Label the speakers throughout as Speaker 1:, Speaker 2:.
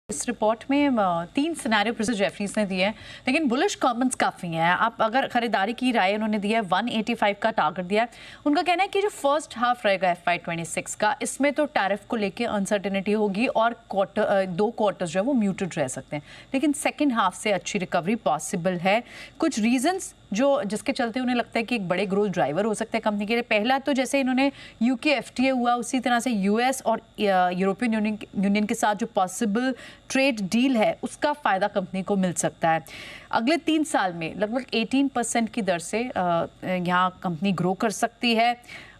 Speaker 1: इस रिपोर्ट में 3 scenario professor Jefferies ने दिए हैं, लेकिन बुलिश कमेंट्स काफ़ी हैं। आप अगर खरीदारी की राय उन्होंने दिया है, 185 का टारगेट दिया है। उनका कहना है कि जो फर्स्ट हाफ रहेगा FY26 का, इसमें तो टैरिफ को लेके अनसर्टेनिटी होगी और दो क्वार्टर्स जो है वो म्यूटेड रह सकते हैं, लेकिन सेकेंड हाफ से अच्छी रिकवरी पॉसिबल है। कुछ रीजंस जिसके चलते उन्हें लगता है कि एक बड़े ग्रोथ ड्राइवर हो सकता है कंपनी के लिए। पहला तो जैसे इन्होंने UK FTA हुआ, उसी तरह से US और यूरोपियन यूनियन के साथ जो पॉसिबल ट्रेड डील है उसका फ़ायदा कंपनी को मिल सकता है। अगले 3 साल में लगभग 18% की दर से यहाँ कंपनी ग्रो कर सकती है।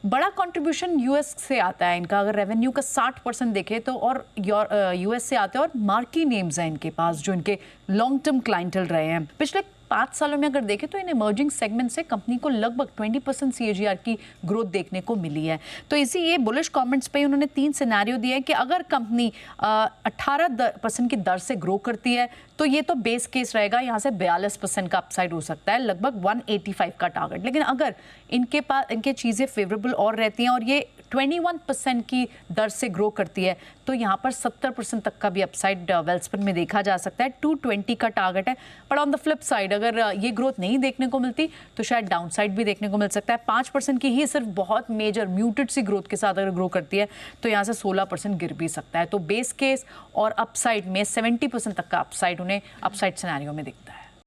Speaker 1: बड़ा कंट्रीब्यूशन US से आता है इनका, अगर रेवेन्यू का 60% देखें तो, और US से आते हैं और मार्की नेम्स हैं इनके पास जो इनके लॉन्ग टर्म क्लाइंटल रहे हैं। पिछले 5 सालों में अगर देखें तो इन इमर्जिंग सेगमेंट से कंपनी को लगभग 20% CAGR की ग्रोथ देखने को मिली है। तो इसी ये बुलिश कमेंट्स पे उन्होंने 3 सिनेरियो दिए हैं कि अगर कंपनी 18% की दर से ग्रो करती है तो ये तो बेस केस रहेगा, यहाँ से 42% का अपसाइड हो सकता है, लगभग 185 का टारगेट। लेकिन अगर इनके चीज़ें फेवरेबल और रहती हैं और ये 21% की दर से ग्रो करती है तो यहाँ पर 70% तक का भी अपसाइड वेल्सपन में देखा जा सकता है। 220 का टारगेट है, but on the flip side अगर ये ग्रोथ नहीं देखने को मिलती तो शायद डाउन साइड भी देखने को मिल सकता है। 5% की ही सिर्फ बहुत मेजर म्यूटेड सी ग्रोथ के साथ अगर ग्रो करती है तो यहाँ से 16% गिर भी सकता है। तो बेस केस और अपसाइड में 70% तक का अपसाइड उन्हें अपसाइड सिनेरियो में दिखता है।